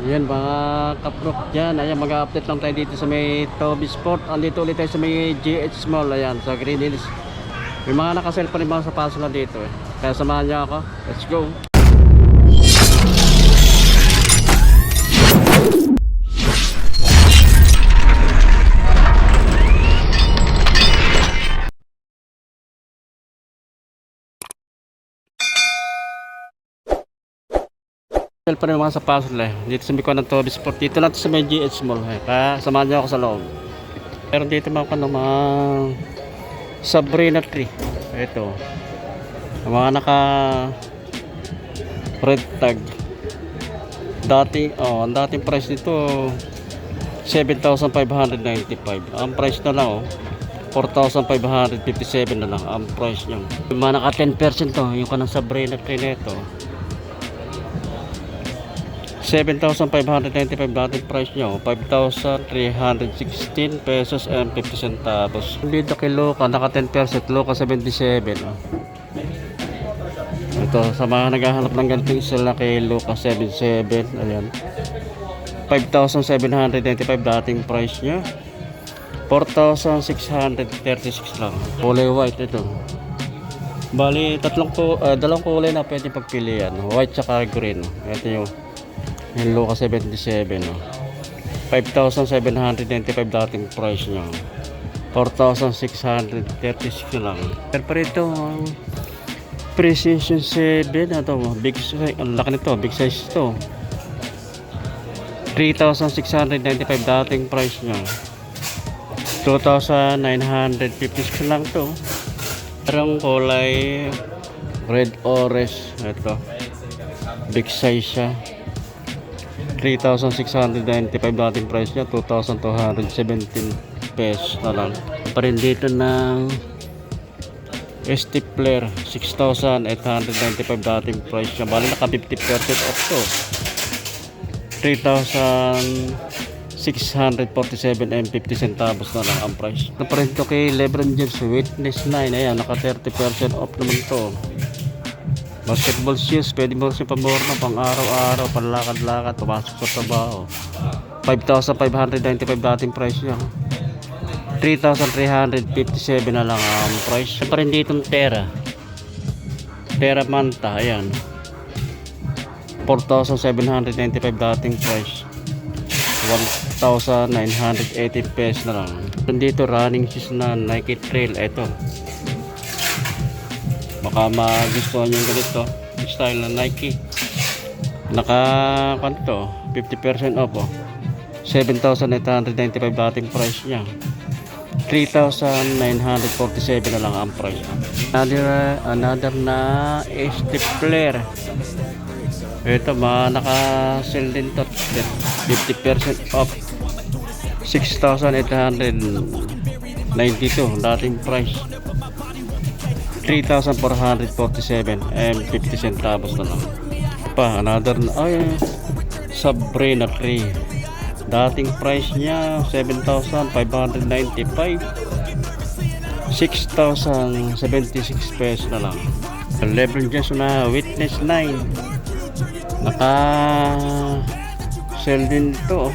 Yan mga kaprok dyan. Ayan, mag-update lang tayo dito sa may Toby Sport. Andito ulit tayo sa may GH Mall. Ayan, sa Green Hills. May mga nakasell pa rin mga sapatos na dito eh. Kaya samahan niyo ako. Let's go. Sell pa rin mga sapatos eh. Dito sa may ng Toby Sport. Dito lang sa may GH Mall eh. Kaya samahan niyo ako sa loob. Pero dito mga Sabrina tree. Ito. Ang mga naka red tag. Ang dating price nito 7,595. Ang price na lang 4,557 na lang ang price niya. Yung mga naka 10% to, yung kanang Sabrina tree nito. 7,595 dating price nyo, 5,316 pesos and 50 centavos. Dito kay Luka, naka 10%, Luka 77. Ito, sa mga naghahanap ng ganitong isla kay Luka 77, ayan. 5,795 dating price nyo, 4,636 lang. Kulay white ito. Bali, dalawang kulay na pwede pagpilian, white tsaka green. Ito yung Luka 77 5,795 dating price nyo, 4,636 na lang. Pero pa rito Precision 7 ito, big size, ang laki nito, big size ito, 3,695 dating price nyo, 2,950 lang to. Parang kulay red orange. Ito big size siya, 3,695 dating price niya, 2,217 pesos na lang. Pa rin dito ng Stapler, 6,895 dating price niya. Bali naka 50% off to, 3,647 and 50 centavos na lang ang price. Pa rin to kay Lebron James, Witness 9. Ayan, naka 30% off naman to. Basketball shoes, pwede mo siya pamorna pang araw-araw, panlakad-lakad, pumasok sa trabaho. 5,595 dating price niya, 3,357 na lang ang price. Pa rin dito Terra Manta, ayan, 4,795 dating price, 1,980 pesos na lang. Dito running shoes na Nike Trail. Ito, baka magustuhan nyo ganito style na Nike. Naka 50% off 7,895 dating price nya, 3,947 na lang ang price. Another na Stapler. Ito naka sell din to, 50% off, 6,892 dating price, 3,447 and 50 centavos na lang. Another Sabrina tree. Dating price niya 7,595, 6,076 pesos na lang. Lebron James na Witness 9. Naka sell din to,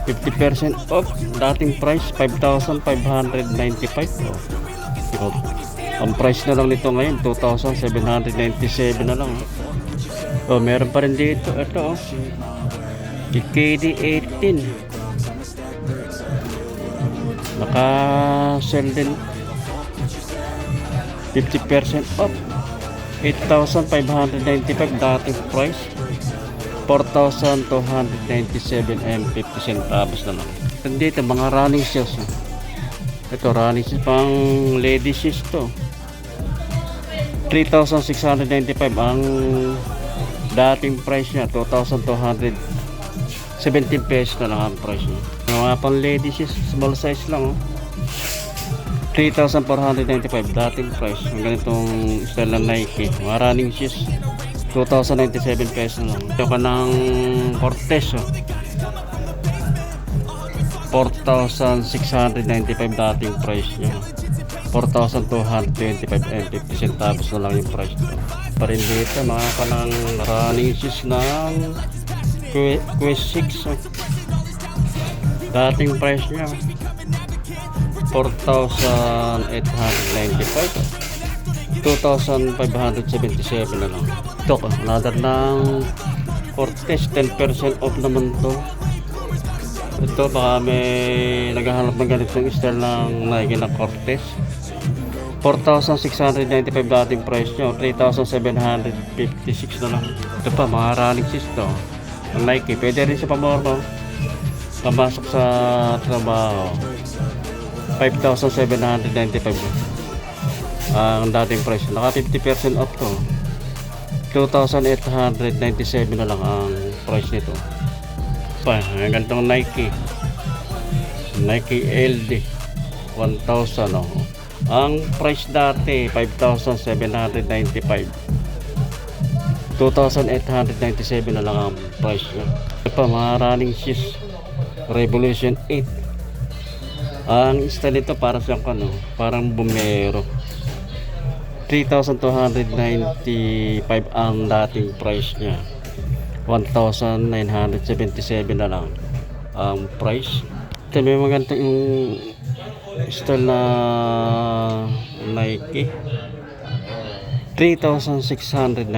50% off. Dating price 5,595. Ang price na lang nito ngayon 2,797 na lang. Meron pa rin dito ito KD18, naka sell din, 50% off, 8,595 dating price, 4,297 and 50 centavos na lang. Dito mga running shoes. Ito running shoes pang lady shoes to, 3,695 ang dating price niya, 2,217 pesos na lang ang price niya. Mga pang lady shoes, small size lang 3,495 dating price. Ang ganitong style ng Nike, mga running shoes, 2,097 pesos na lang. Ito ka ng Cortez 4,695 dating price niya, 4,225 and 50 centavos na lang yung price nito. Pa rin dito mga kanang running shoes ng Quest 6 oh. Dating price niya 4,895 2,577 na lang. Ito ko, another ng Cortez, 10% off naman to. Ito baka may naghahanap ng ganitong style ng Nike na Cortez. 4,695 dating price nyo, 3,756 na lang. Ito pa, mga running shoes to ng Nike, pwede rin sa pamorno pamasok sa trabaho. 5,795 ang dating price, naka 50% off to, 2,897 na lang ang price nito. Pa, ang gantong Nike LD 1,000 oh. Ang price dati 5,795, 2,897 na lang ang price niya. Ito pa, mga running shoes Revolution 8. Ang style nito para siyang ano, parang bumero. 3,295 ang dating price niya, 1,977 na lang ang price. Ito may maganda yung style na Nike, 3,695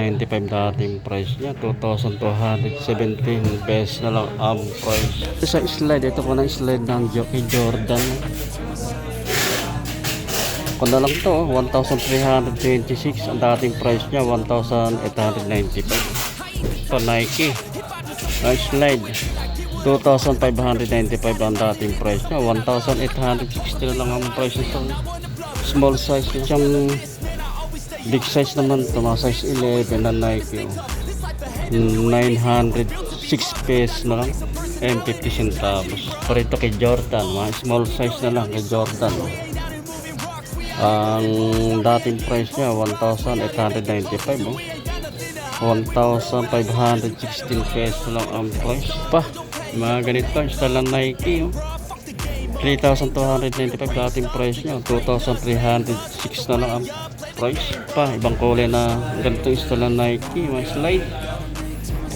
dating price niya, 2,217 pesos na lang ang price. Sa slide, ito ko na slide ng Jordan. Kung na lang to, 1,326 ang dating price niya, 1,895. So Nike slide, 2,595 ang dating price niya, 1,860 na lang ang price nito. Small size yung big size naman to, mga size 11 na Nike, 906 pesos na lang and 50 centavos. Pero ito kay Jordan, mga small size na lang kay Jordan. Ang dating price niya 1,895 oh. 1,516 pesos lang ang price. Pa, mga ganito style ng Nike oh. 3,295 dating price niya, 2,306 na lang ang price. Pa, ibang kulay na ganito style ng Nike, mga slide,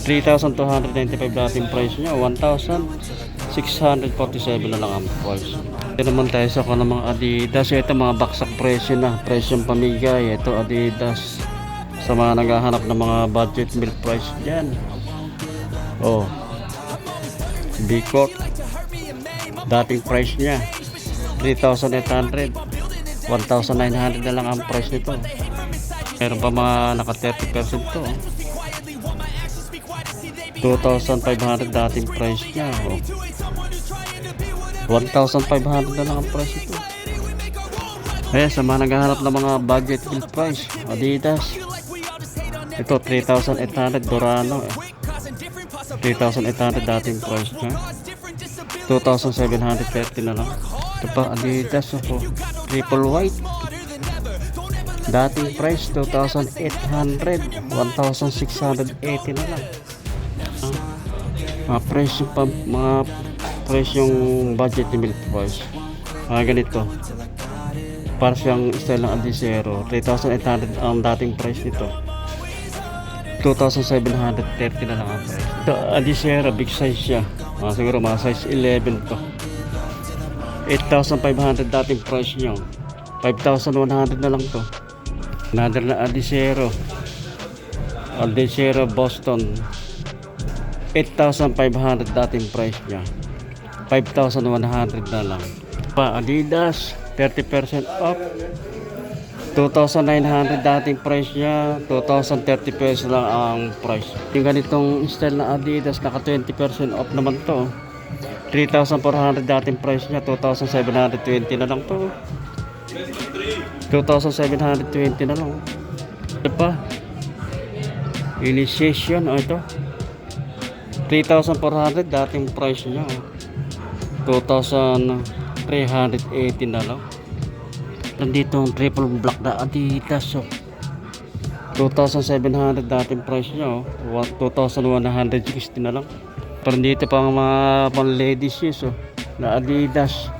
3,295 dating price niya, 1,647 na lang ang price. Ito naman tayo sa mga Adidas. Ito mga baksak presyo na, presyong pamigay. Ito Adidas sa mga naghahanap ng mga budget meal price dyan. Oh, B-Corp, dating price niya 3,800, 1,900 na lang ang price nito. Meron pa mga naka 30% to, 2,500 dating price niya oh. 1,500 na lang ang price ito. Kaya sa mga naghahanap ng mga budget meal price, Adidas, ito 3,800 Dorano 3,800 dating price niya, 2,730 na lang. Ito pa Adidas oh, triple white, dating price 2,800, 1,680 na lang. Mga presyo pa, mga presyong budget meal price, mga ganito. Para siyang style ng Adizero, 3,800 ang dating price nito, 2,730 na lang ang price. Ito Adizero, big size siya, siguro mga size 11 to, 8,500 dating price niyo, 5,100 na lang to. Another na Adizero Boston, 8,500 dating price niya, 5,100 na lang. Pa Adidas, 30% off, 2,900 dating price niya, 2,030 pesos lang ang price. Yung ganitong style na Adidas, naka 20% off naman to, 3,400 dating price niya, 2,720 na lang to, 2,720 na lang. Ito pa Initiation ito 3,400 dating price niya, 2,380 na lang. Nandito ang triple black na Adidas 2,700 dating price niya 2,160 na lang. Pero dito pa ang mga pang ladies shoes na Adidas,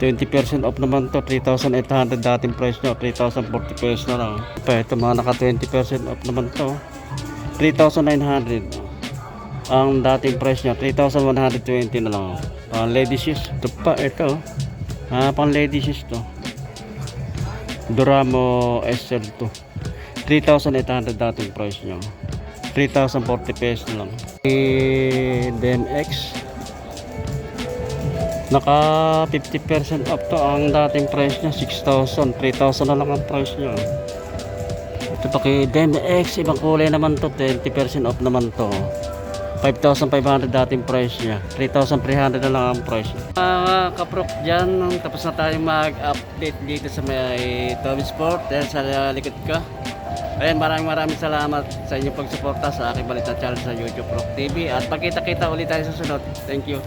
20% off naman to, 3,800 dating price niya, 3,040 pesos na lang. Pa ito mga naka 20% off naman to, 3,900, ang dating price niya 3,120 na lang. Pang ladies shoes. Ito pa, ito. Pang ladies shoes to. Duramo SL2. 3,800 dating price niya. 3,040 pesos na lang. DMX. Naka 50% off to. Ang dating price niya 6,000. 3,000 na lang ang price niya. Ito pa kay DMX. Ibang kulay naman to. 20% off naman to. 5,500 dating price niya. 3,300 na lang ang price niya. Mga kaprok dyan, tapos na tayo mag-update dito sa may Tommy Sport. Dahil sa likod ko. Ayan, maraming salamat sa inyong pagsuporta sa aking balitan channel sa YouTube Rock TV. At pagkita-kita ulit tayo sa sunod. Thank you.